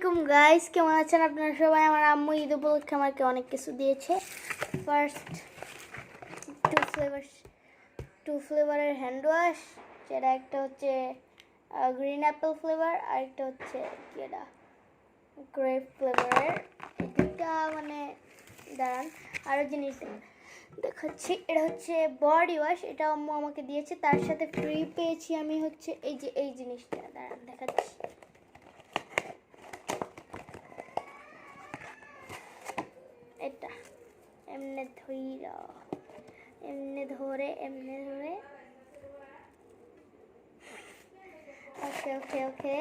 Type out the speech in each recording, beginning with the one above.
আলাইকুম গাইস, কেমন আছেন আপনারা সবাই? আমার আম্মু ঈদ উপলক্ষে আমাকে অনেক কিছু দিয়েছে। ফার্স্ট টু ফ্লেভারের হ্যান্ড ওয়াশ, যেটা একটা হচ্ছে গ্রিন অ্যাপেল ফ্লেভার আর একটা হচ্ছে কি এটা গ্রেপ ফ্লেভারের। এই দুটা মানে দাঁড়ান আরও জিনিস দেখাচ্ছি। এটা হচ্ছে বডি ওয়াশ, এটা আম্মু আমাকে দিয়েছে। তার সাথে ফ্রি পেয়েছি আমি হচ্ছে এই জিনিসটা, দাঁড়ান দেখাচ্ছি। এটা এমনি ধরে ওকে ওকে ওকে,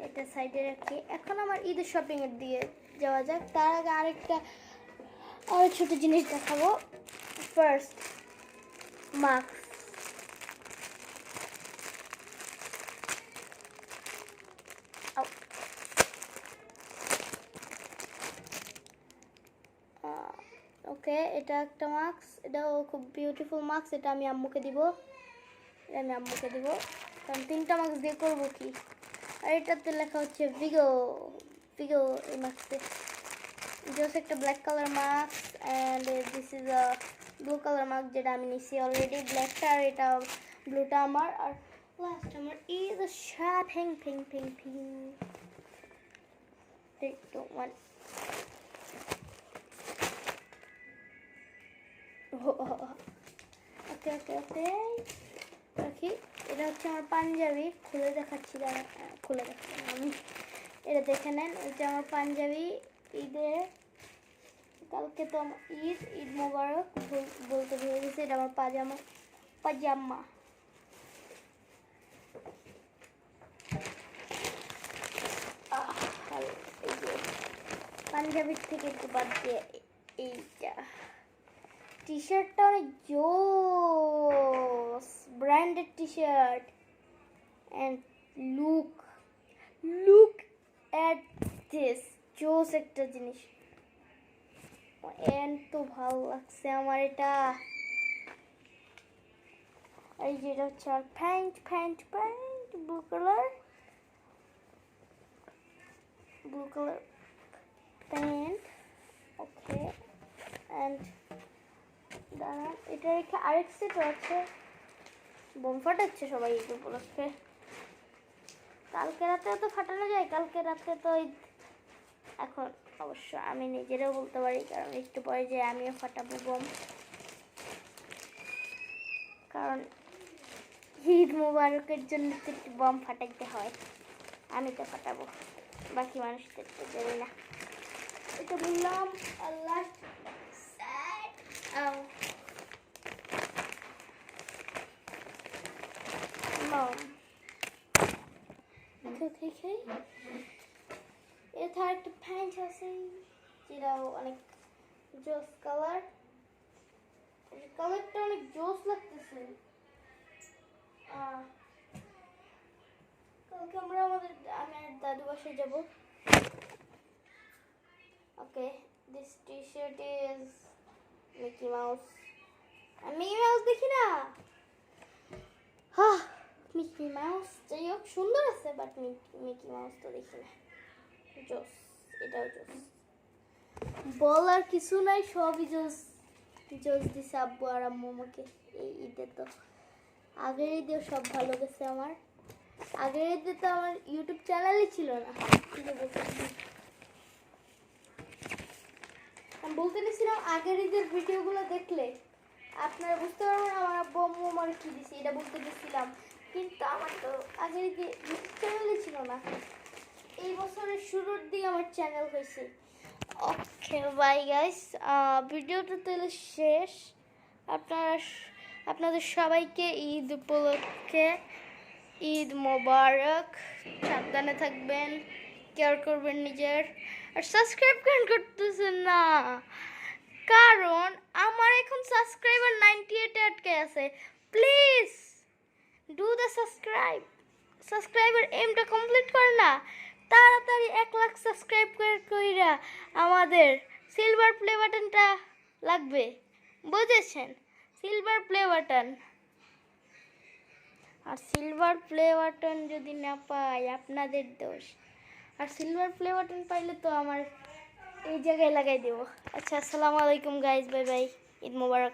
এটা সাইডে রাখি। এখন আমার ঈদের শপিং এর দিয়ে যাওয়া যাক। তার আগে আরো ছোট জিনিস দেখাবো। ফার্স্ট মাস্ক, ওকে, এটা একটা মাস্ক, এটাও খুব বিউটিফুল মাস্ক। এটা আমি আম্মুকে দিব, কারণ তিনটা মাস্ক দিয়ে করবো কি। আর এটাতে লেখা হচ্ছে ভিগো এই মাস্কে। জাস্ট একটা black colour mask and this is a blue colour mask, যেটা আমি নিছি অলরেডি। ব্ল্যাকটা আর এটা ব্লুটা আমার। আর লাস্ট আমার ইজ আ শপিং পিং 3 2 1। ওকে ওকে ওকে, রাখি। এটা হচ্ছে আমার পাঞ্জাবি, খুলে দেখাচ্ছি, আমি। এটা দেখে নেন, এটা আমার পাঞ্জাবি। কালকে তো আমার ঈদ মোবারক বলতে ভুলে গেছি। এটা আমার পাজামা। এই যে পাঞ্জাবির থেকে একটু বাদ দিয়ে এইটা টি শার্টটা অনেক জোস, branded T shirt. And look at this, জোস একটা জিনিস। তো ভালো লাগছে আমার এটা। এই যেটা হচ্ছে আর pant blue colour pant. Okay, and দাঁড়ান, এটা রেখে আরেক সেট আছে। বোম ফাটাচ্ছে সবাই ঈদ উপলক্ষে। কালকে রাতে তো ফাটানো যায়, কালকে রাতে তো এখন অবশ্য আমি নিজেরাও বলতে পারি, কারণ একটু পরে যে আমিও ফাটাবো বোম। কারণ ঈদ মোবারকের জন্য তো একটু বোম ফাটাইতে হয়। আমি তো ফাটাবো, বাকি মানুষদের তো জানি না। এটা বললাম। লাস্ট এটা একটা প্যান্ট আছে, যেটাও অনেক জোস কালার। কালারটা অনেক জোস লাগতেছে। কালকে আমি আমার দাদু বাসায় যাবো। Okay, this T shirt is Mickey Mouse. আমি মিকি মাউস দেখি না। মিকি মাউস যাই হোক সুন্দর আছে, বাট মিকি মাউস তো দেখি না। জোস, এটাও জোস, বলার কিছু নাই, সবই জোস দিছে আব্বু আর আম্মু আমাকে এই ঈদে। তো আগের ঈদেও সব ভালো গেছে আমার। আগের ঈদে তো আমার ইউটিউব চ্যানেলই ছিল না। আমি বলতে নিয়েছিলাম আগের ঈদের ভিডিওগুলো দেখলে আপনারা বুঝতে পারবেন আমার আব্বু আম্মু আমার কি দিছে, এটা বলতে দিয়েছিলাম। কিন্তু আমার তো আগের ঈদে ইউটিউব চ্যানেলই ছিল না। এই বছরের শুরুর দিকে আমার চ্যানেল হয়েছে। ওকে বাই গাইস, ভিডিওটা তাহলে শেষ। আপনাদের সবাইকে ঈদ উপলক্ষে ঈদ মোবারক। সাবধানে থাকবেন, কেয়ার করবেন নিজের। আর সাবস্ক্রাইব কেন করতেছেন না? কারণ আমার এখন সাবস্ক্রাইবার 98 আটকে আছে। প্লিজ ডু দ্য সাবস্ক্রাইবার এমটা কমপ্লিট করে না, তাড়াতাড়ি 1 লাখ সাবস্ক্রাইব কইরা আমাদের সিলভার প্লে বাটনটা লাগবে, বুঝেছেন? Silver play button. আর সিলভার প্লে বাটন যদি না পাই আপনাদের দোষ। আর সিলভার প্লে বাটন পাইলে তো আমার এই জায়গায় লাগাই দেবো। আচ্ছা, আসসালামু আলাইকুম গাইজ, বাই বাই, ঈদ মোবারক।